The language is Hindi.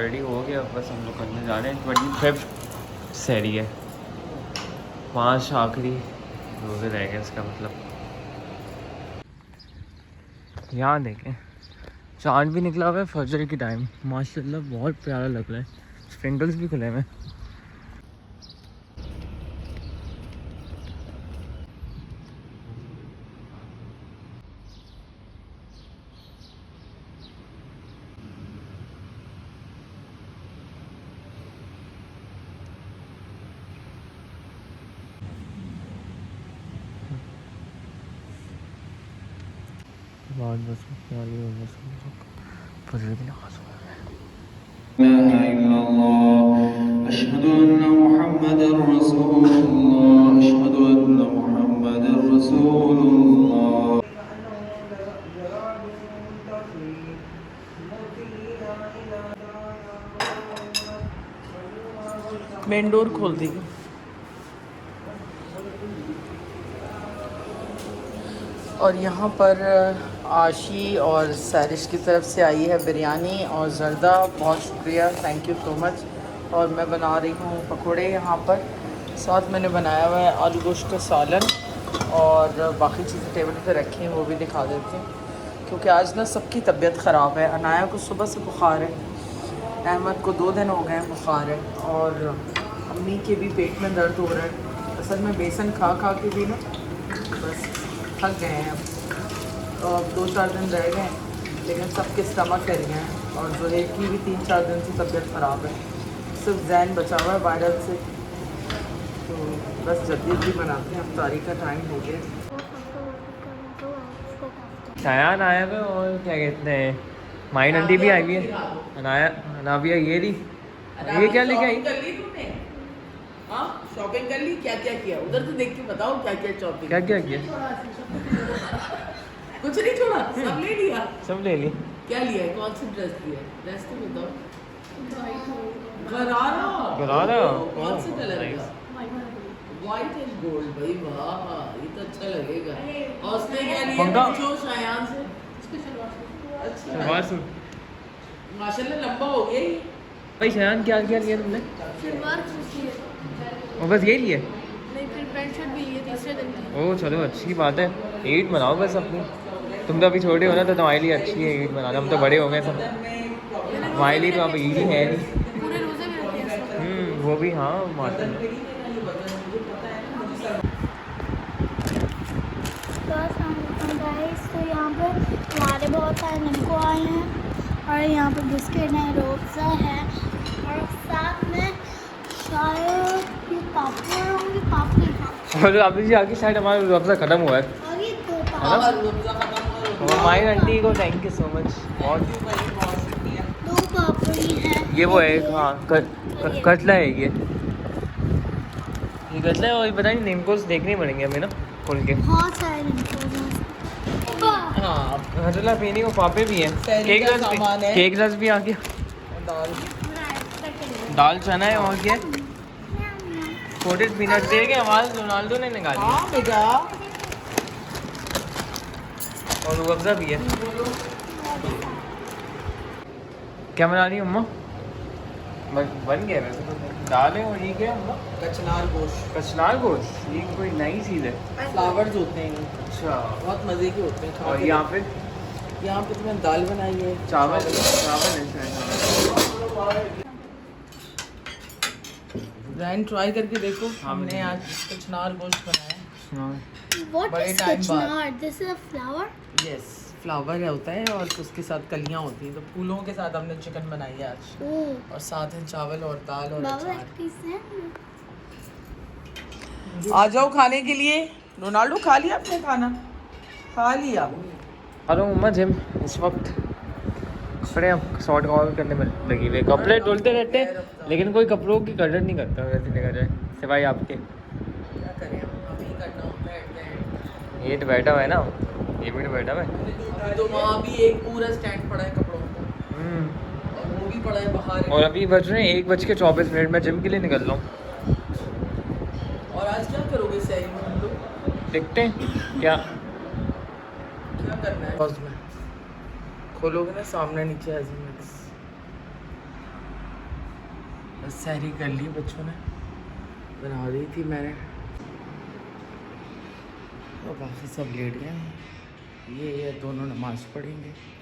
रेडी हो गया, बस हम लोग करने जा रहे हैं 25 सहरी है, 5 आखिरी रोज़े रह गए इसका मतलब। यहाँ देखें चाँद भी निकला हुआ है फजर की टाइम, माशाल्लाह बहुत प्यारा लग रहा है, स्प्रिंकल्स भी खुले हुए। बाद बस फजर की नमाज़ हो गई। अशहदु अन्ना मुहम्मदर रसूलुल्लाह, अशहदु अन्ना मुहम्मदर रसूलुल्लाह। मेन डोर खोल दी। और यहाँ पर आशी और सैरिश की तरफ से आई है बिरयानी और ज़र्दा, बहुत शुक्रिया, थैंक यू सो मच। और मैं बना रही हूँ पकोड़े यहाँ पर, साथ मैंने बनाया हुआ है आलू गोश्त का सालन और बाकी चीज़ें टेबल पे रखी हैं, वो भी दिखा देती हूँ। क्योंकि आज ना सबकी तबीयत ख़राब है, अनाया को सुबह से बुखार है, अहमद को 2 दिन हो गए हैं बुखार है, और अम्मी के भी पेट में दर्द हो रहा है। असल में बेसन खा खा के भी ना बस थक गए हैं अब, तो अब 2-4 दिन रह गए हैं, लेकिन सबके स्टमक हिल गए हैं। और ज़ुहैर की भी 3-4 दिन से तबीयत ख़राब है, सिर्फ जैन बचा हुआ है वायरल से। तो बस जल्दी बनाते हैं, अफ्तारी का टाइम हो गया। शायान आया हुआ और क्या कहते हैं माई नंदी भी आई हुई है, अनाया अनाबिया ये ली, ये क्या लेके आई? शॉपिंग कर ली, क्या क्या किया उधर से देख के बताओ, क्या क्या शॉपिंग, क्या क्या किया? कुछ नहीं छोड़ा, सब ले लिया। सब ले ली। क्या लिया है, कौन सी ड्रेस लिया है, ड्रेस तो बताओ। गरारा, गरारा कौन से कलर का? व्हाइट एंड गोल्ड, भाई वाह ये तो अच्छा लगेगा। और उसने क्या लिया पूछो शायान से। सलवार सूट माशाल्लाह लंबा हो गया ये। भाई शायान क्या क्या लिया तुमने? और बस यही लिए? नहीं, फिर पैंट शर्ट भी लिए तीसरे दिन की। ओह चलो अच्छी बात है, ईद मनाओ बस अपनी। तुम तो अभी छोटे हो ना, तो तुम्हारे लिए अच्छी है ईद मनाना, हम तो बड़े हो गए सब, हमारे लिए तो अब ईद ही है नहीं। पूरे रोजे में रखे हैं। वो भी हाँ माता। तो यहाँ पर हमारे बहुत सारे नमको आए हैं, और यहाँ पर बिस्किट है, रोज़ा है, और साथ में शायद ये पापड़ होंगे, पापड़। और अभी जी आगे शायद हमारा रुआवजा ख़त्म हुआ है, और ये 2 और माई आंटी को थैंक यू सो मच। बहुत 2 पापड़ी हैं। ये वो है हाँ कतला है ये कतला है। और ये पता नहीं नेम कोर्स देखने पड़ेंगे हमें ना खोल के। बहुत सारे नमको हैं। हाँ हजला पीने को पापे भी हैं, सहरी का सामान है। केक रस भी आ गया, दाल चना है, और क्या कोटेड पीनट दे के आवाज़ रोनाल्डो ने निकाली। हाँ बेटा, और रुअफ़ज़ा भी है। क्या बना रही है अम्मा? बन गया वैसे तो, दाल है और ये क्या है अम्मा? कचनार गोश्त, कचनार गोश्त, ये कोई नई चीज़ है। फ्लावर्स होते हैं, अच्छा, बहुत मज़े के होते हैं। और यहाँ पे तुम्हें दाल बनाई है, चावल है शायद। जैन ट्राई करके देखो, हमने आज कचनार गोश्त बनाया। What बड़े is टाइम बाद। कचनार? This is a flower? Yes, flower होता है और उसके साथ कलियां होती हैं, तो फूलों के साथ हमने चिकन बनाई है आज, Oh. और साथ है चावल और दाल और बाबा अचार। एक पीस है। आ जाओ खाने के लिए। रोनाल्डो खा लिया आपने खाना? खा लिया। हेलो मम्मा जिम इस वक्त खड़े हम शॉर्ट कॉल करने में लगी हुई, कपड़े धुलते रहते हैं लेकिन कोई कपड़ों की कदर नहीं करता वैसे देखा जाए, सिवाय आपके। क्या करें, अभी करना होता है। ये तो बैठा हुआ है ना, ये भी तो बैठा हुआ है। तो वहाँ भी एक पूरा स्टैंड पड़ा है कपड़ों का, और वो भी पड़ा है बाहर। और अभी बज रहे हैं 1:24 मैं जिम के लिए निकल रहा हूँ। और आज क्या करोगे सही में हम लोग? देखते हैं क्या करना है। खोलोगे ना सामने नीचे एज़िमिक्स, सहरी कर ली बच्चों ने, बना दी थी मैंने, और बाकी सब लेट गए हैं। ये दोनों नमाज़ पढ़ेंगे।